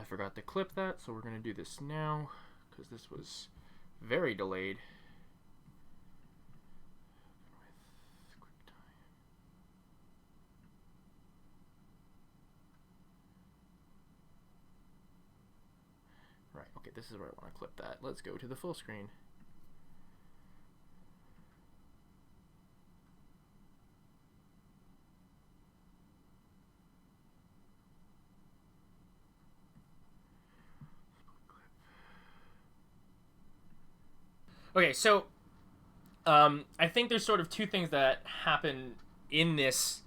forgot to clip that, so we're going to do this now, because this was very delayed. Right, okay, this is where I want to clip that. Let's go to the full screen. Okay, so I think there's sort of two things that happen in this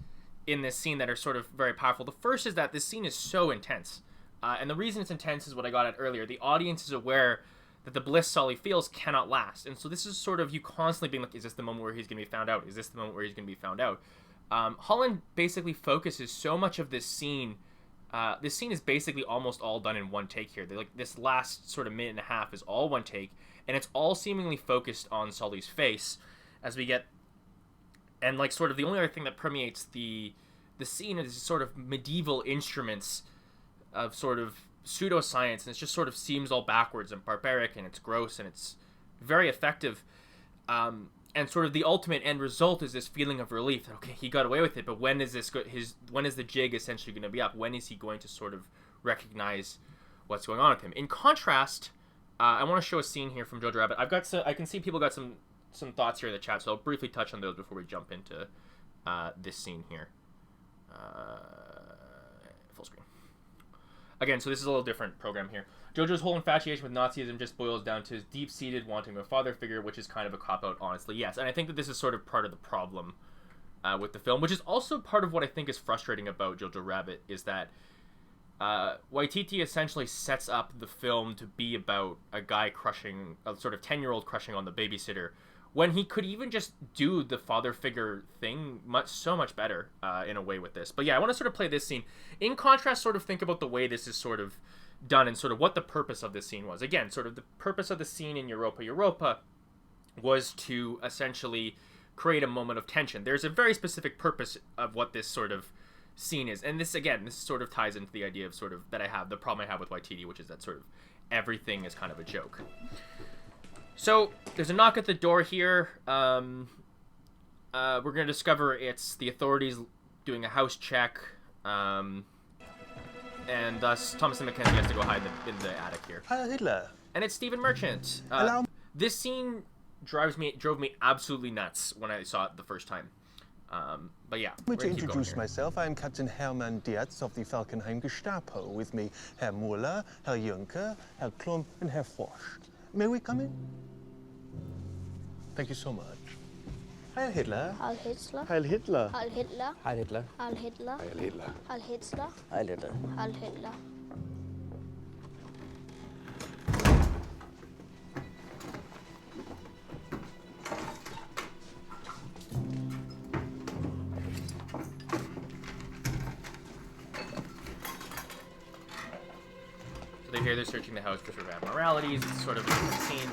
scene that are sort of very powerful. The first is that this scene is so intense, and the reason it's intense is what I got at earlier. The audience is aware that the bliss Sully feels cannot last, and so this is sort of you constantly being like, is this the moment where he's going to be found out? Is this the moment where he's going to be found out? Holland basically focuses so much of this scene. This scene is basically almost all done in one take here. Like this last sort of minute and a half is all one take, and it's all seemingly focused on Sully's face as we get, and like sort of the only other thing that permeates the scene is sort of medieval instruments of sort of pseudoscience, and it just sort of seems all backwards and barbaric, and it's gross, and it's very effective. And sort of the ultimate end result is this feeling of relief that, okay, he got away with it, but when is when is the jig essentially going to be up? When is he going to sort of recognize what's going on with him? In contrast, I want to show a scene here from Jojo Rabbit. I can see people got some thoughts here in the chat, so I'll briefly touch on those before we jump into this scene here. Full screen. Again, so this is a little different program here. JoJo's whole infatuation with Nazism just boils down to his deep-seated wanting of a father figure, which is kind of a cop-out, honestly. Yes, and I think that this is sort of part of the problem with the film, which is also part of what I think is frustrating about Jojo Rabbit, is that Waititi essentially sets up the film to be about a guy crushing, a sort of 10-year-old crushing on the babysitter, when he could even just do the father figure thing so much better in a way with this. But yeah, I want to sort of play this scene. In contrast, sort of think about the way this is sort of done and sort of what the purpose of this scene was. Again, sort of the purpose of the scene in Europa was to essentially create a moment of tension. There's a very specific purpose of what this sort of scene is. And this, again, this sort of ties into the idea of sort of that I have, the problem I have with Waititi, which is that sort of everything is kind of a joke. So there's a knock at the door here. We're going to discover it's the authorities doing a house check. And thus Thomas and Mackenzie has to go hide in the attic here. Heil Hitler. And it's Stephen Merchant. This scene drove me absolutely nuts when I saw it the first time. But yeah, To introduce myself, I am Captain Hermann Dietz of the Falkenhayn Gestapo. With me, Herr Muller, Herr Juncker, Herr Klump, and Herr Forsch. May we come in? Thank you so much. Heil Hitler. Heil Hitler. Heil Hitler. Heil Hitler. Heil Hitler. Heil Hitler. Heil Hitler. Heil Hitler. Heil Hitler. Heil Hitler. So they're searching the house for sort of abnormalities. It's sort of a scene,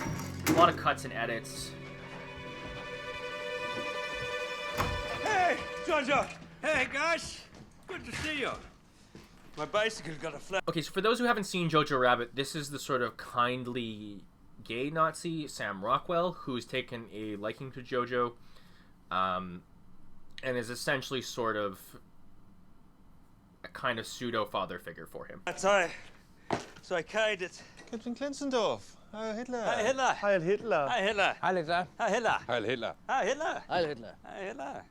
a lot of cuts and edits. Hey, Jojo! Hey, guys! Good to see you. My bicycle got a flat. Okay, so for those who haven't seen Jojo Rabbit, this is the sort of kindly gay Nazi, Sam Rockwell, who's taken a liking to Jojo, and is essentially sort of a kind of pseudo-father figure for him. That's right. So I carried it. Captain Klenzendorf. Heil Hitler. Heil Hitler. Heil Hitler. Heil Hitler. Heil Hitler. Heil Hitler. Heil Hitler. Heil Hitler. Heil Hitler. Heil Hitler.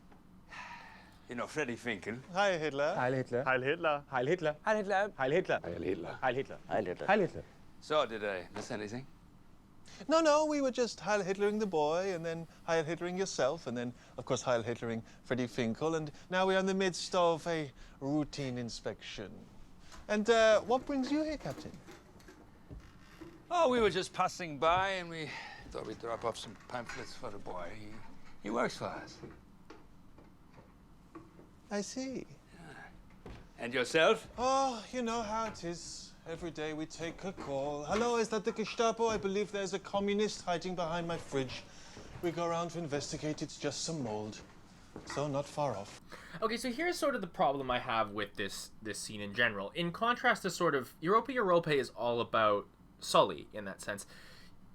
You know Freddie Finkel. Heil Hitler. Heil Hitler. Heil Hitler. Heil Hitler. Heil Hitler. Heil Hitler. Heil Hitler. Heil Hitler. Heil Hitler. Heil Hitler. So, did I miss anything? No, we were just Heil Hitlering the boy, and then Heil Hitlering yourself, and then, of course, Heil Hitlering Freddie Finkel, and now we're in the midst of a routine inspection. And what brings you here, Captain? Oh, we were just passing by, and we thought we'd drop off some pamphlets for the boy. He works for us. I see. And yourself? Oh, you know how it is. Every day we take a call. Hello, is that the Gestapo? I believe there's a communist hiding behind my fridge. We go around to investigate. It's just some mold. So not far off. Okay, so here's sort of the problem I have with this scene in general. In contrast to sort of Europa Europa is all about Sully in that sense.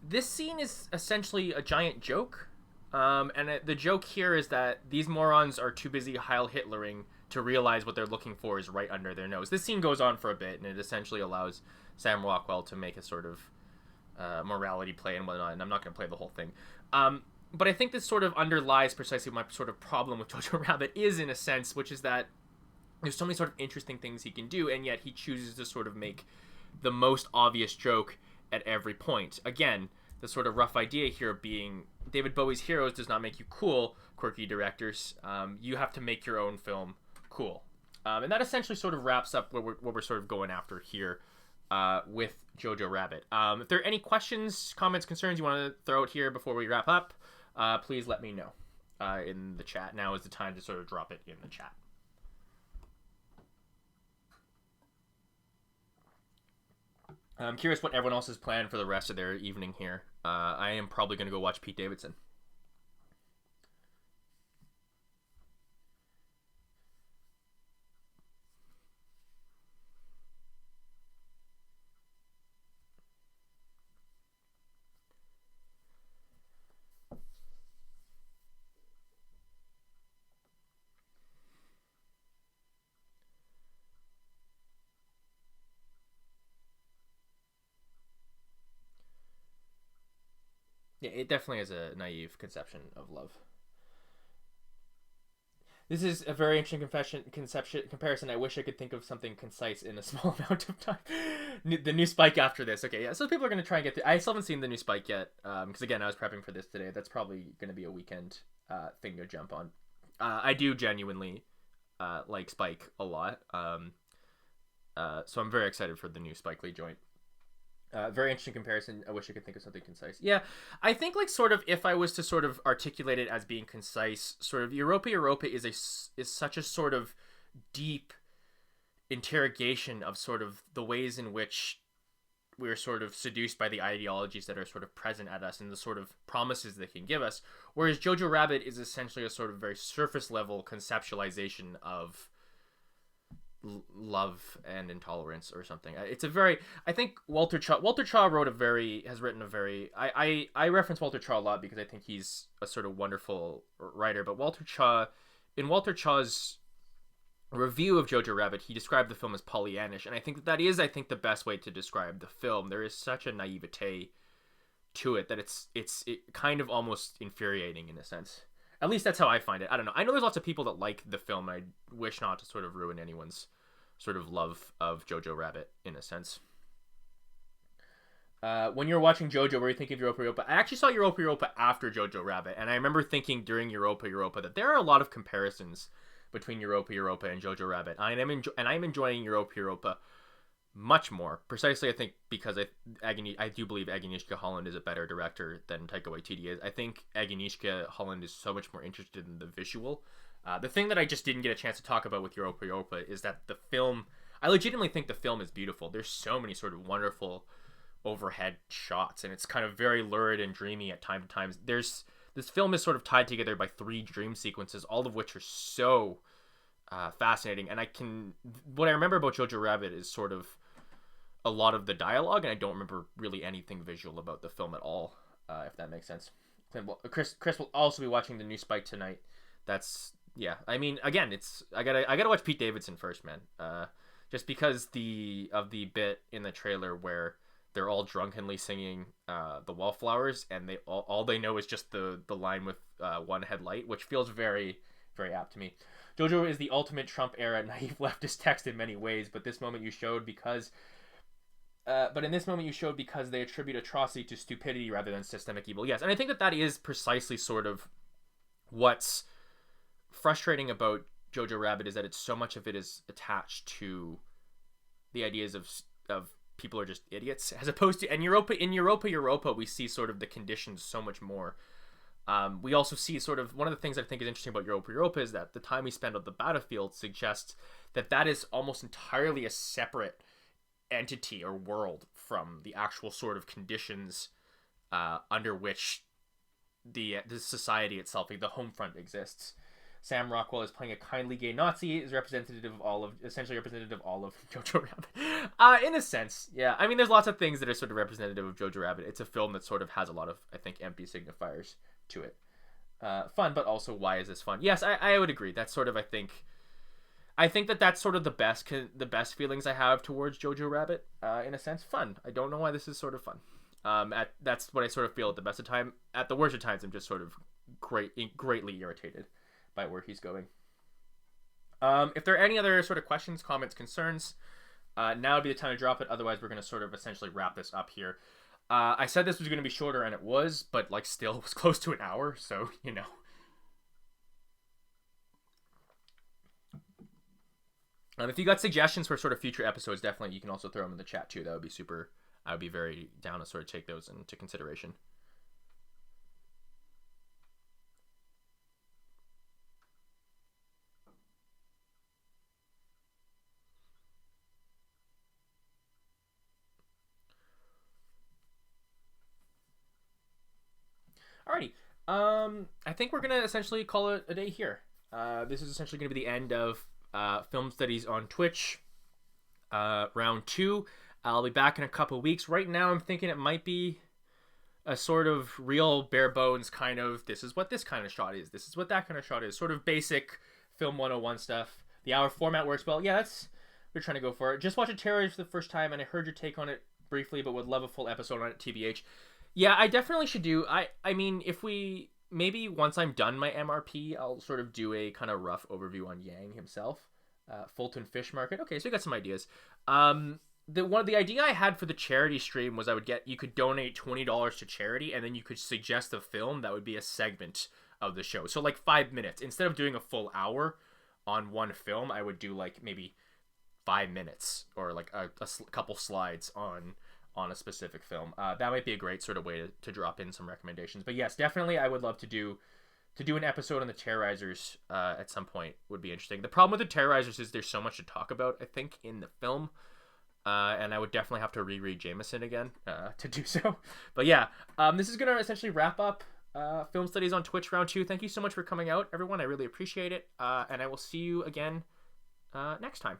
This scene is essentially a giant joke. The joke here is that these morons are too busy Heil Hitlering to realize what they're looking for is right under their nose. This scene goes on for a bit, and it essentially allows Sam Rockwell to make a sort of morality play and whatnot, and I'm not going to play the whole thing. But I think this sort of underlies precisely my sort of problem with Jojo Rabbit is, in a sense, which is that there's so many sort of interesting things he can do, and yet he chooses to sort of make the most obvious joke at every point. Again, the sort of rough idea here being David Bowie's Heroes does not make you cool, quirky directors. You have to make your own film cool. And that essentially sort of wraps up what we're sort of going after here with Jojo Rabbit. If there are any questions, comments, concerns you want to throw out here before we wrap up, please let me know in the chat. Now is the time to sort of drop it in the chat. I'm curious what everyone else has planned for the rest of their evening here. I am probably going to go watch Pete Davidson. Yeah, it definitely is a naive conception of love. This is a very interesting comparison. I wish I could think of something concise in a small amount of time. The new Spike after this. Okay, yeah, so people are going to try and get I still haven't seen the new Spike yet, because again, I was prepping for this today. That's probably going to be a weekend thing to jump on. I do genuinely like Spike a lot, so I'm very excited for the new Spike Lee joint. Very interesting comparison. I wish I could think of something concise. Yeah, I think like sort of if I was to sort of articulate it as being concise, sort of Europa Europa is such a sort of deep interrogation of sort of the ways in which we're sort of seduced by the ideologies that are sort of present at us and the sort of promises they can give us. Whereas Jojo Rabbit is essentially a sort of very surface level conceptualization of love and intolerance or something. It's a very, I think Walter Chaw has written a very, I reference Walter Chaw a lot because I think he's a sort of wonderful writer, but in Walter Chaw's review of Jojo Rabbit, he described the film as Pollyannish, and I think that is the best way to describe the film. There is such a naivete to it that it's kind of almost infuriating in a sense. At least that's how I find it. I don't know. I know there's lots of people that like the film, and I wish not to sort of ruin anyone's sort of love of Jojo Rabbit in a sense. When you were watching JoJo, were you thinking of Europa Europa? I actually saw Europa Europa after Jojo Rabbit, and I remember thinking during Europa Europa that there are a lot of comparisons between Europa Europa and Jojo Rabbit. I am enjoying Europa Europa much more, precisely I think because I do believe Agnieszka Holland is a better director than Taika Waititi is. I think Agnieszka Holland is so much more interested in the visual. The thing that I just didn't get a chance to talk about with Europa Europa is that the film, I legitimately think the film is beautiful. There's so many sort of wonderful overhead shots, and it's kind of very lurid and dreamy at times. This film is sort of tied together by 3 dream sequences, all of which are so fascinating. And what I remember about Jojo Rabbit is sort of a lot of the dialogue, and I don't remember really anything visual about the film at all, if that makes sense. Chris will also be watching the new Spike tonight. Yeah. I mean, again, I gotta watch Pete Davidson first, man. Just because of the bit in the trailer where they're all drunkenly singing the Wallflowers, and all they know is just the line with one headlight, which feels very, very apt to me. JoJo is the ultimate Trump era naive leftist text in many ways, but in this moment you showed because they attribute atrocity to stupidity rather than systemic evil. Yes, and I think that is precisely sort of what's frustrating about Jojo Rabbit, is that it's so much of it is attached to the ideas of people are just idiots, as opposed to in Europa we see sort of the conditions so much more. We also see sort of one of the things I think is interesting about Europa is that the time we spend on the battlefield suggests that is almost entirely a separate entity or world from the actual sort of conditions under which the society itself, like the home front, exists. Sam Rockwell is playing a kindly gay Nazi, is essentially representative of all of Jojo Rabbit. In a sense, yeah. I mean, there's lots of things that are sort of representative of Jojo Rabbit. It's a film that sort of has a lot of, I think, empty signifiers to it. Fun, but also, why is this fun? Yes, I would agree. That's sort of, I think that's sort of the best feelings I have towards Jojo Rabbit. In a sense, fun. I don't know why this is sort of fun. That's what I sort of feel at the best of time. At the worst of times, I'm just sort of greatly irritated by where he's going. If there are any other sort of questions, comments, concerns, now would be the time to drop it. Otherwise, we're going to sort of essentially wrap this up here. I said this was going to be shorter, and it was, but like still it was close to an hour, so you know. If you got suggestions for sort of future episodes, definitely you can also throw them in the chat too. That would be super. I would be very down to sort of take those into consideration. Alrighty. I think we're gonna essentially call it a day here. This is essentially gonna be the end of film studies on Twitch. Round 2. I'll be back in a couple of weeks. Right now, I'm thinking it might be a sort of real bare bones kind of, this is what this kind of shot is, this is what that kind of shot is, sort of basic film 101 stuff. The hour format works well. Yeah, that's what we're trying to go for. Just watched a Terror for the first time, and I heard your take on it briefly, but would love a full episode on it, TBH. Yeah, I definitely should do. I mean, if we, maybe once I'm done my MRP, I'll sort of do a kind of rough overview on Yang himself. Fulton Fish Market. Okay, so we got some ideas. The idea I had for the charity stream was you could donate $20 to charity, and then you could suggest a film that would be a segment of the show. So like 5 minutes. Instead of doing a full hour on one film, I would do like maybe 5 minutes or like a couple slides on a specific film. That might be a great sort of way to drop in some recommendations. But yes, definitely I would love to do an episode on the Terrorizers at some point. Would be interesting. The problem with the Terrorizers is there's so much to talk about, I think, in the film. And I would definitely have to reread Jameson again to do so. But yeah, this is going to essentially wrap up Film Studies on Twitch Round 2. Thank you so much for coming out, everyone. I really appreciate it. And I will see you again next time.